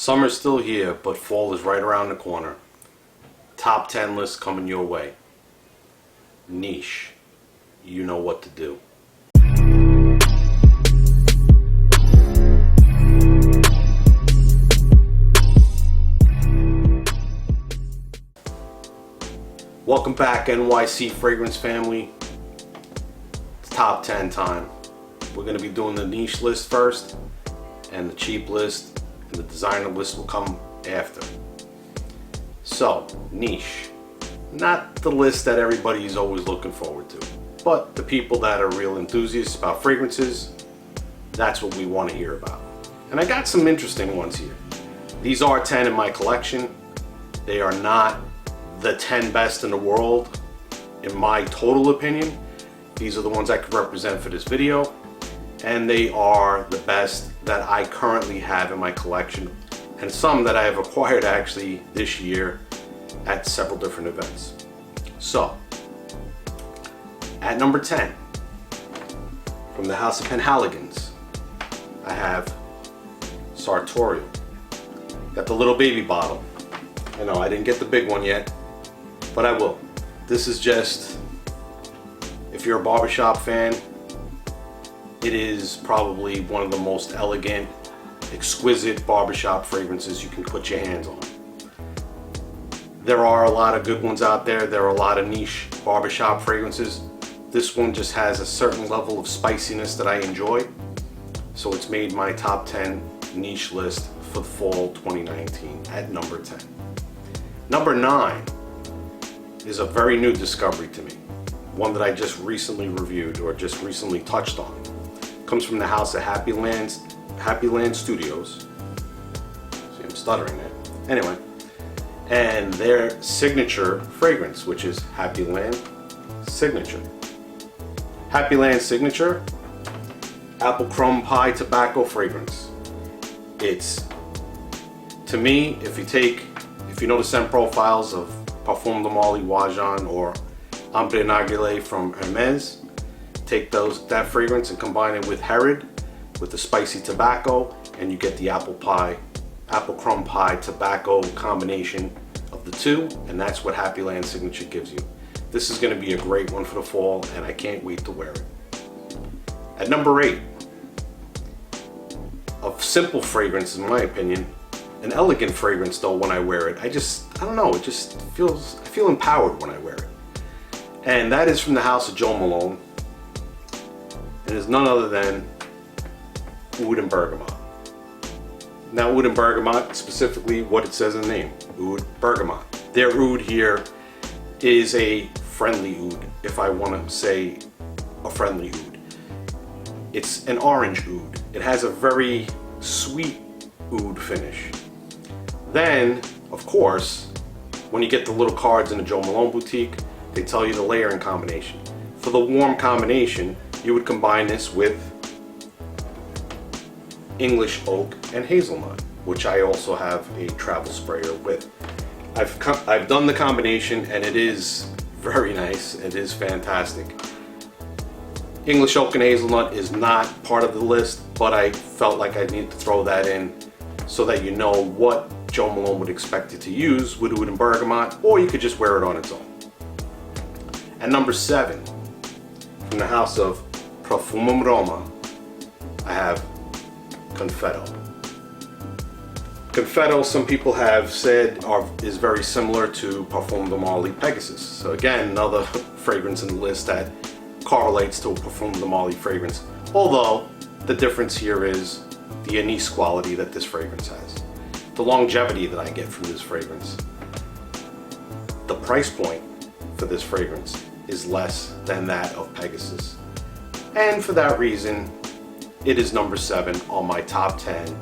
Summer's still here, but fall is right around the corner. Top 10 list coming your way. Niche. You know what to do. Welcome back, NYC Fragrance family. It's top 10 time. We're going to be doing the niche list first, and the cheap list and the designer list will come after. So, niche. Not the list that everybody is always looking forward to, but the people that are real enthusiasts about fragrances, that's what we want to hear about. And I got some interesting ones here. These are 10 in my collection. They are not the 10 best in the world, in my total opinion. These are the ones I could represent for this video, and they are the best that I currently have in my collection, and some that I have acquired actually this year at several different events. So, at number 10, from the house of Penhaligons, I have Sartorial. Got the little baby bottle. I know I didn't get the big one yet, but I will. This is just, if you're a barbershop fan, it is probably one of the most elegant, exquisite barbershop fragrances you can put your hands on. There are a lot of good ones out there. There are a lot of niche barbershop fragrances. This one just has a certain level of spiciness that I enjoy. So it's made my top 10 niche list for the fall 2019 at number 10. Number 9 is a very new discovery to me. One that I just recently reviewed or just recently touched on. Comes from the house of Happyland Studios. See, I'm stuttering there. Anyway, and their signature fragrance, which is Happyland Signature. Happyland Signature, apple crumb pie tobacco fragrance. It's, to me, if you know the scent profiles of Profvmvm Wajan or Ambre from Hermes, take that fragrance and combine it with Herod, with the spicy tobacco, and you get the apple crumb pie tobacco combination of the two, and that's what Happyland Signature gives you. This is going to be a great one for the fall, and I can't wait to wear it. At number 8, a simple fragrance in my opinion, an elegant fragrance though when I wear it. I don't know, I feel empowered when I wear it. And that is from the house of Joe Malone. It is none other than Oud and Bergamot. Now, Oud and Bergamot, specifically what it says in the name, Oud Bergamot. Their oud here is a friendly oud, if I want to say a friendly oud. It's an orange oud. It has a very sweet oud finish. Then, of course, when you get the little cards in the Joe Malone boutique, they tell you the layering combination. For the warm combination, you would combine this with English oak and hazelnut, which I also have a travel sprayer with. I've done the combination and it is very nice. It is fantastic. English oak and hazelnut is not part of the list, but I felt like I needed to throw that in so that you know what Joe Malone would expect it to use with Oud and Bergamot, or you could just wear it on its own. At number 7, from the house of Profvmvm Roma, I have Confetto. Confetto, some people have said, is very similar to Profvmvm Pegasus. So again, another fragrance in the list that correlates to a Profvmvm fragrance. Although, the difference here is the anise quality that this fragrance has. The longevity that I get from this fragrance. The price point for this fragrance is less than that of Pegasus. And for that reason, it is number 7 on my top 10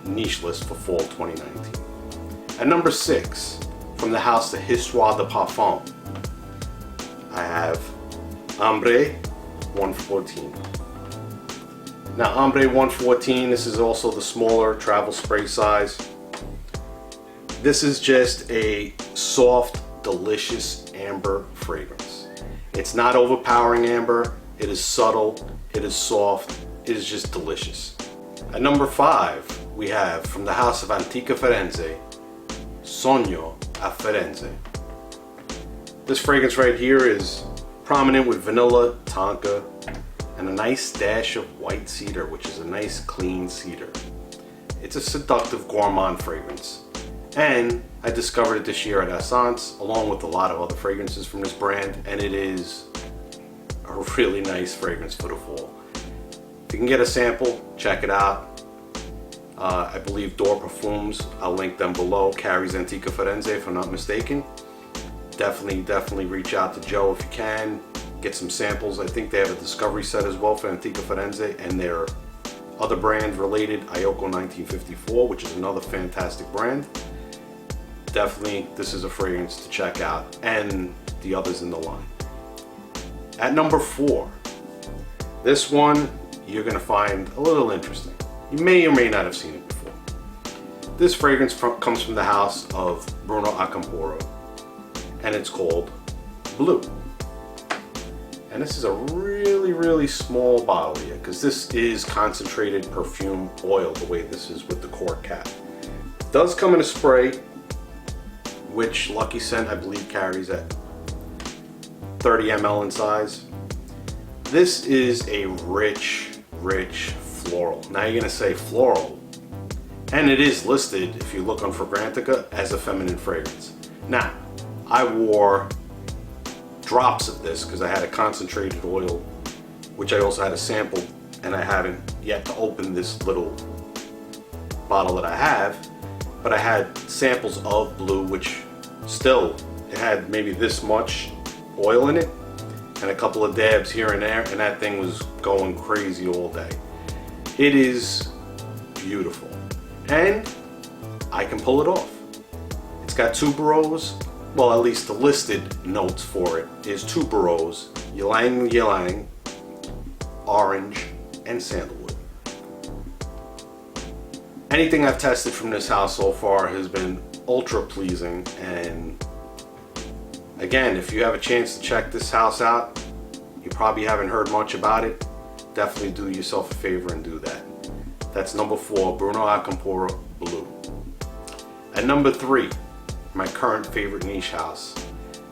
niche list for fall 2019. At number 6, from the house of Histoires de Parfums, I have Ambre 114. Now, Ambre 114, this is also the smaller travel spray size. This is just a soft, delicious amber fragrance. It's not overpowering amber, it is subtle, it is soft, it is just delicious. At number 5, we have from the house of Antiqua Firenze, Sogno a Firenze. This fragrance right here is prominent with vanilla, tonka, and a nice dash of white cedar, which is a nice clean cedar. It's a seductive gourmand fragrance, and I discovered it this year at Essence along with a lot of other fragrances from this brand, and it is a really nice fragrance for the fall. If you can get a sample, check it out. I believe Parfums, I'll link them below, carries Antiqua Firenze if I'm not mistaken. Definitely reach out to Joe if you can. Get some samples. I think they have a discovery set as well for Antiqua Firenze, and their other brand related, Iocco 1954, which is another fantastic brand. Definitely, this is a fragrance to check out, and the others in the line. At number 4, this one you're going to find a little interesting. You may or may not have seen it before. This fragrance comes from the house of Bruno Acampora, and it's called Blu. And this is a really small bottle here, because this is concentrated perfume oil, the way this is with the cork cap. It does come in a spray, which Lucky Scent I believe carries at 30 ml in size. This is a rich floral. Now you're gonna say floral, and it is listed, if you look on Fragrantica, as a feminine fragrance. Now, I wore drops of this because I had a concentrated oil, which I also had a sample, and I haven't yet to open this little bottle that I have, but I had samples of Blu, which still, it had maybe this much oil in it, and a couple of dabs here and there, and that thing was going crazy all day. It is beautiful, and I can pull it off. It's got tuberose, well, at least the listed notes for it is tuberose, ylang ylang, orange, and sandalwood. Anything I've tested from this house so far has been ultra pleasing, and again, if you have a chance to check this house out, you probably haven't heard much about it, definitely do yourself a favor and do that. That's number 4, Bruno Acampora Blu. At number 3, my current favorite niche house,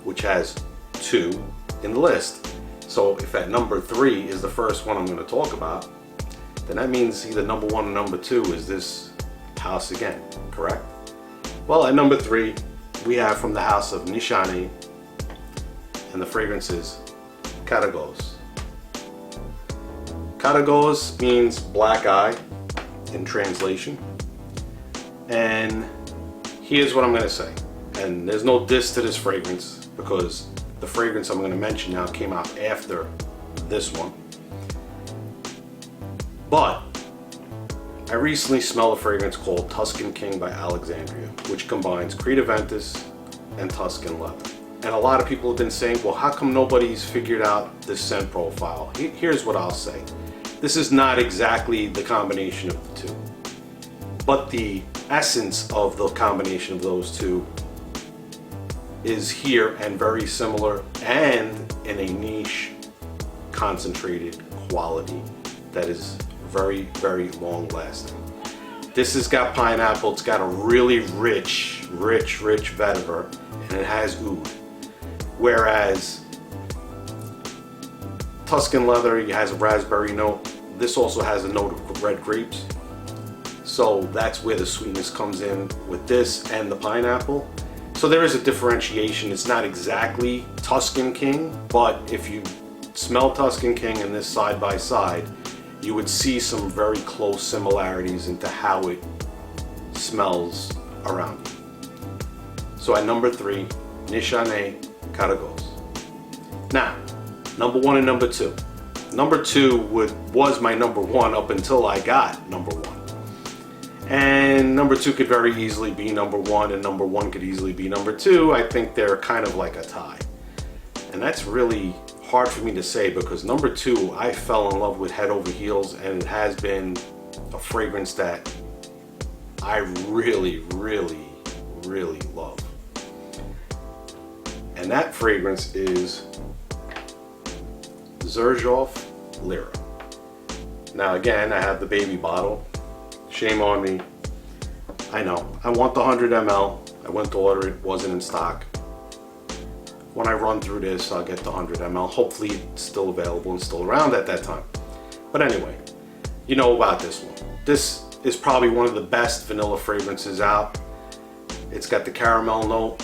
which has 2 in the list. So if at number 3 is the first one I'm going to talk about, then that means either number 1 or number 2 is this house again, correct? Well, at number 3, we have from the house of Nishane, and the fragrance is Karagoz. Karagoz means black eye in translation, and here's what I'm going to say. And there's no diss to this fragrance, because the fragrance I'm going to mention now came out after this one. But I recently smelled a fragrance called Tuscan King by Alexandria, which combines Creta Ventus and Tuscan leather. And a lot of people have been saying, well, how come nobody's figured out this scent profile? Here's what I'll say. This is not exactly the combination of the two, but the essence of the combination of those two is here and very similar, and in a niche concentrated quality that is very long lasting. This has got pineapple, it's got a really rich vetiver, and it has oud. Whereas Tuscan leather, it has a raspberry note. This also has a note of red grapes. So that's where the sweetness comes in with this and the pineapple. So there is a differentiation. It's not exactly Tuscan King, but if you smell Tuscan King and this side by side, you would see some very close similarities into how it smells around you. So at number 3, Nishane Karagoz. Now, number 1 and number 2. Number 2 was my number 1 up until I got number 1. And number 2 could very easily be number 1, and number 1 could easily be number 2. I think they're kind of like a tie. And that's really hard for me to say, because number 2 I fell in love with head over heels, and it has been a fragrance that I really love. And that fragrance is Xerjoff Lira. Now again, I have the baby bottle. Shame on me, I know. I want the 100 ml. I went to order it, wasn't in stock. When I run through this, I'll get the 100 ml. Hopefully it's still available and still around at that time. But anyway, you know about this one. This is probably one of the best vanilla fragrances out. It's got the caramel note,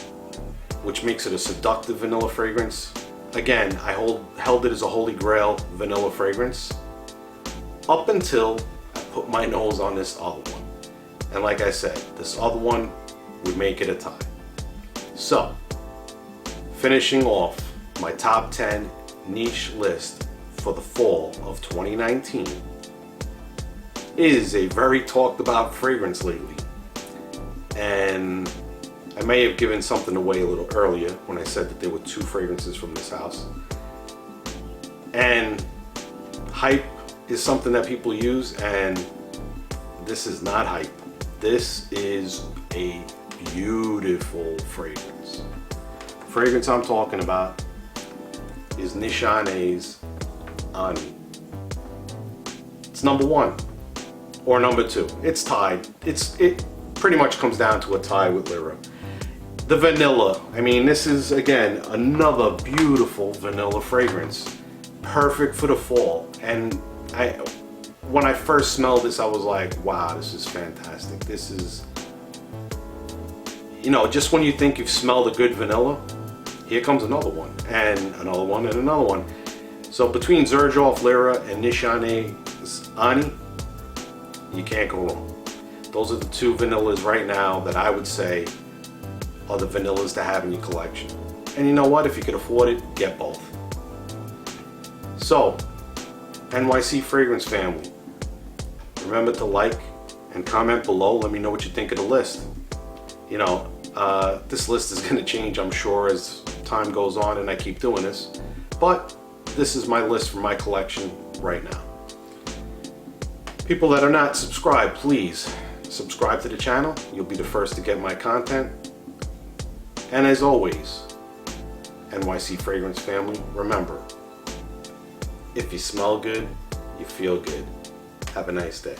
which makes it a seductive vanilla fragrance. Again, I held it as a holy grail vanilla fragrance up until I put my nose on this other one. And like I said, this other one would make it a tie. So, finishing off my top 10 niche list for the fall of 2019 is a very talked about fragrance lately. And I may have given something away a little earlier when I said that there were 2 fragrances from this house. And hype is something that people use, and this is not hype. This is a beautiful fragrance. The fragrance I'm talking about is Nishane's Ani. It's number 1 or number 2. It's tied. It pretty much comes down to a tie with Lira. The vanilla, I mean, this is again another beautiful vanilla fragrance, perfect for the fall. And when I first smelled this, I was like, wow, this is fantastic. This is, you know, just when you think you've smelled a good vanilla, here comes another one, and another one, and another one. So between Xerjoff Lira and Nishane's Ani, you can't go wrong. Those are the 2 vanillas right now that I would say are the vanillas to have in your collection. And you know what? If you could afford it, get both. So, NYC Fragrance family, remember to like and comment below. Let me know what you think of the list. You know, this list is going to change, I'm sure, as time goes on and I keep doing this. But this is my list for my collection right now. People that are not subscribed, please subscribe to the channel. You'll be the first to get my content. And as always, NYC Fragrance family, remember, if you smell good, you feel good. Have a nice day.